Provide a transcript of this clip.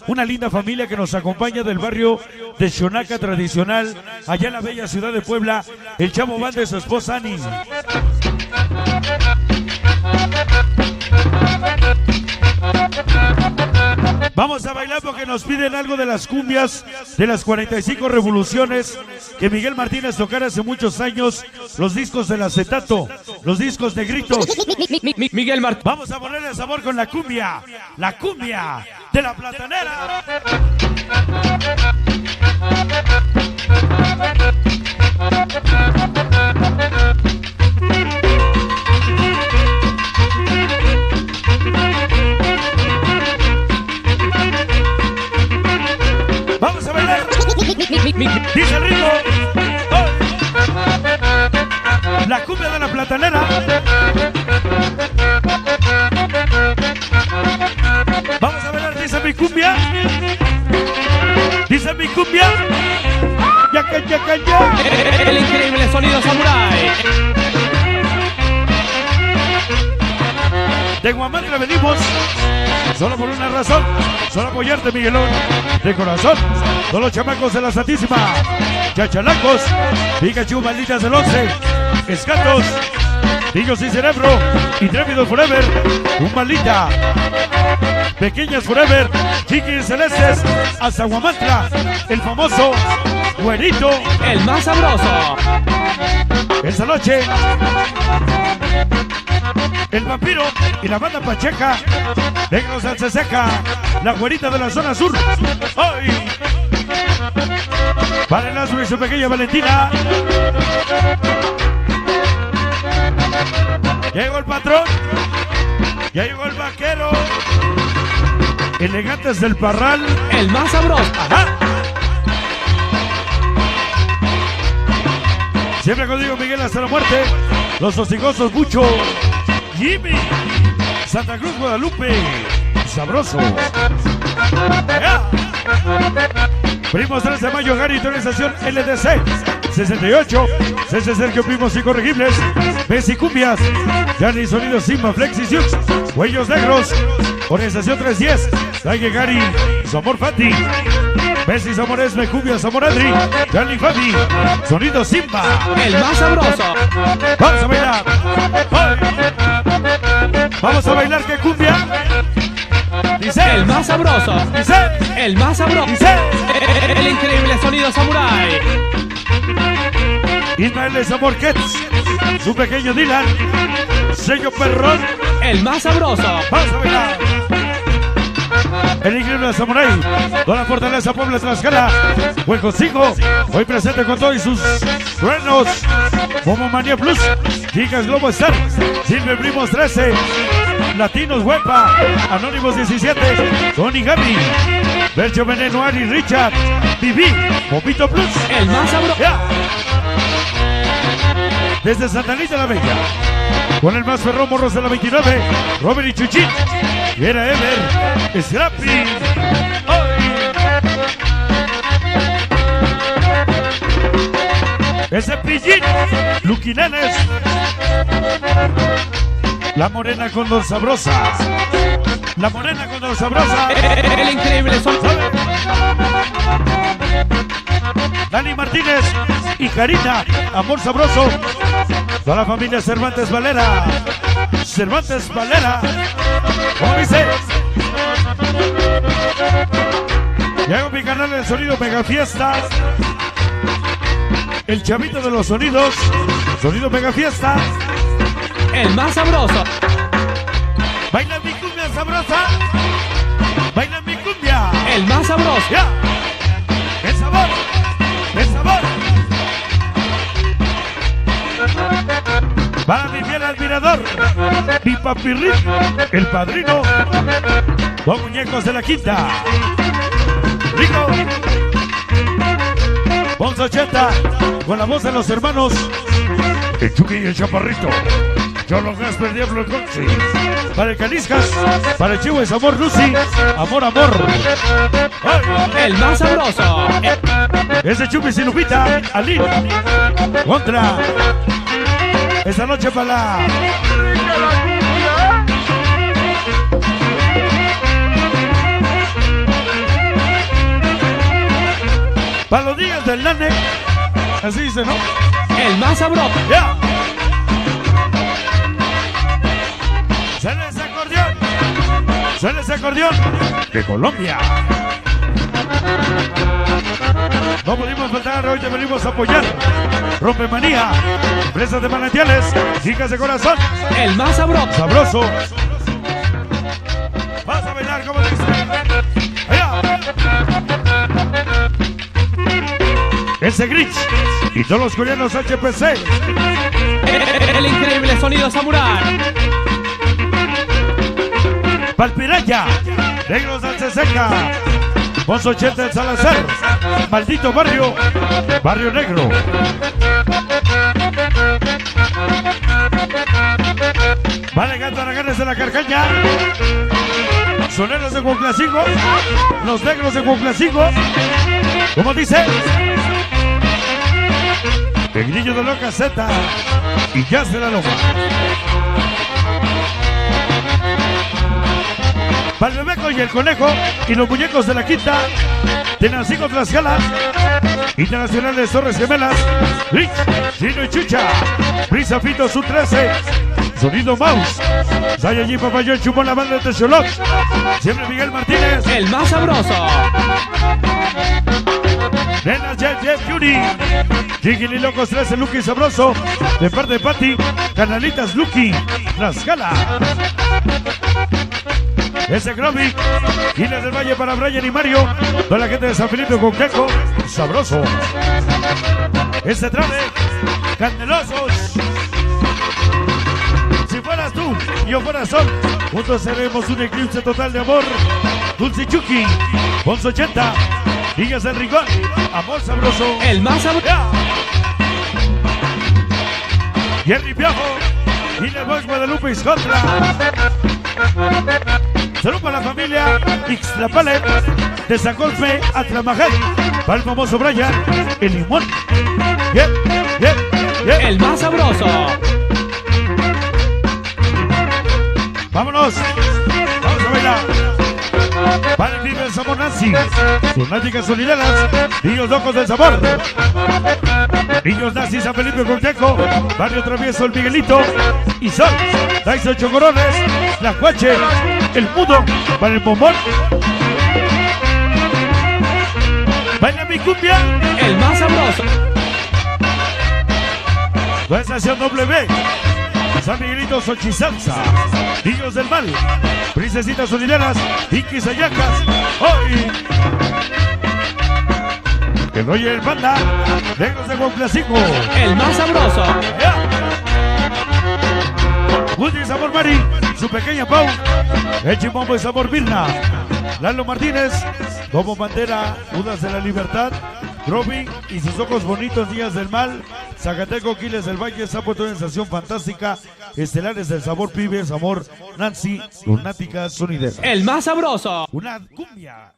Una linda familia que nos acompaña del barrio de Xonaca tradicional, allá en la bella ciudad de Puebla, el Chavo Banda de su esposa Ani. Vamos a bailar porque nos piden algo de las cumbias de las 45 revoluciones que Miguel Martínez tocara hace muchos años, los discos del acetato, los discos negritos. Miguel Martínez. Vamos a ponerle sabor con la cumbia de la platanera. Vamos a bailar. Dice el ritmo. ¡Oh! La cumbia de la platanera. Vamos a bailar, dice mi cumbia. Dice mi cumbia. Yaca, yaca, ya. El increíble sonido samurai. De Guamantla venimos solo por una razón, solo apoyarte, Miguelón. De corazón, todos los chamacos de la Santísima, chachalacos, Pikachu, malditas del 11, escatos, niños sin cerebro, intrépidos forever, un maldita, pequeñas forever, chiquis celestes, hasta Guamantla, el famoso güerito, El más sabroso. esta noche. El vampiro y la banda pacheca, negros al seca, la güerita de la zona sur. ¡Ay! Para el Azul y su pequeña Valentina. Llegó el patrón, ya llegó el vaquero. Elegantes del Parral. El más sabroso. Ajá. Siempre contigo, Miguel, hasta la muerte. Los hostigosos mucho. Jimmy, Santa Cruz, Guadalupe, sabroso. ¡Ya! Primos 3 de mayo, Gary, organización LDC 68, César Sergio, Primos Incorregibles, Messi Cumbias, Gary Sonido, Simba, Flexi Siux, Huellos Negros, organización 310, Taige Gary, Somor Fati, Messi Zamores, Mecumbias, Zamor Adri, Gary Fabi, Sonido Simba. El más sabroso. Vamos a bailar. ¡Ay! Vamos a bailar, ¿qué cumbia? Dice. El más sabroso. Dice. El más sabroso. Dice. El increíble sonido samurai. Ismael de Zamor Kets, su pequeño Dylan, sello perrón. El más sabroso. Vamos a bailar. El increíble Samurai, toda la fortaleza Puebla Tlaxcala, buen consigo, hoy presente con todos sus truenos, como Manía Plus, Chicas Globo Star, Silver Primos 13, Latinos Huepa, Anónimos 17, Tony Gaby, Bercho Veneno, Ari Richard, Vivi, Popito Plus, El más sabroso. yeah. Desde Santa Anita la Bella, con el más ferrón, Morros de la 29, Robert y Chuchín, Viera Ever, Scrappy. ¡Ay! Ese Pillín, Luquinanes, la morena con dos sabrosas, la morena con dos sabrosas. El increíble sonido. Dani Martínez y Karina, Amor Sabroso. Toda la familia Cervantes Valera. Cervantes Valera. ¿Cómo dice? Llego mi canal del sonido Mega Fiesta. El chavito de los sonidos. Sonido Mega Fiesta. El más sabroso. Baila mi cumbia sabrosa. Baila mi cumbia. El más sabroso. Ya. El sabor. El sabor. Para mi fiel admirador, mi papirrín, el padrino, dos muñecos de la quinta, Rico, Ponce 80, con la voz de los hermanos, el Chucky y el Chaparrito, Cholo Gasper, Diablo el Coxi, para el Caniscas, para el Chivo es Amor Lucy, Amor, Amor. ¡Ay! El más sabroso. Ese Chupis y Lupita, Alin, contra. Esta noche para la Para los días del Nane. Así dice, ¿no? El más sabroso. Ya. Sale ese acordeón. Sale ese acordeón de Colombia. No pudimos faltar, hoy te venimos a apoyar. Rompe Manía, empresas de manantiales, chicas de corazón. El más sabroso. Sabroso. Vas a bailar como dice. Allá. Ese Grinch y todos los coreanos HPC. El increíble sonido samurai. Palpiraya, Negros Alceseca, Monzo 80 del Salazar, Maldito Barrio, Barrio Negro. Vale, Gataraganes de la Carcaña, Soneros de Cuauhtlacingo, Los Negros de Cuauhtlacingo, ¿cómo dice? El Grillo de Loca Z y Jazz de la Loma. Valbebeco y el Conejo y los muñecos de la Quinta, Tenancingo Tlaxcala, Internacionales Torres Gemelas, Rich, Chino y Chucha, Brisa Fito Su 13, Sonido Mouse, Sayajin Papayón Chumón, la banda de Techolot, siempre Miguel Martínez, El más sabroso. Nenas Jeff Yuri, Jiggy Locos 13, Lucky Sabroso, de parte de Pati, Canalitas Lucky, Tlaxcala. Ese Groby, Guinness del Valle para Brian y Mario, toda la gente de San Felipe con Queco, sabroso. Ese Trave, Candelosos. Si fueras tú y yo fuera Sol, juntos seremos un eclipse total de amor. Dulce Chucky, Monzo 80, Niñas del Rincón, amor sabroso. El más sabroso. Jerry Piajo, Guinness Boys Guadalupe y Scotland. Salud para la familia Ixtlapale, de San Cosme a Tlamajal, para el famoso Brian, el Limón. El más sabroso. Vámonos, vamos a bailar. Para el Vive el Sabor Nancy, Lunáticas Solideras, Niños Locos del Sabor, Niños Nazis San Felipe Conteco, Barrio Travieso el Miguelito y Sol, Dais 8 Corones, La Cuache, El Mudo, para el Bombón. Baila mi cumbia. El más sabroso. La estación W, San Miguelito Xochisalsa, Niños del Mal, Princesitas Solideras, Inquis Ayacas, hoy. El Roger el Panda, Negros de Cuauhtlacingo. El más sabroso. Woody Sabor Mari, su pequeña Pau, Echimombo y Sabor Virna, Lalo Martínez, como Bandera, Judas de la Libertad, Groby y sus ojos bonitos, Días del Mal, Zacateco, Quiles del Valle, Sapo, toda sensación fantástica, Estelares del Sabor, Pibes, Amor, Nancy, Lunáticas Sonideras. El más sabroso. Una cumbia.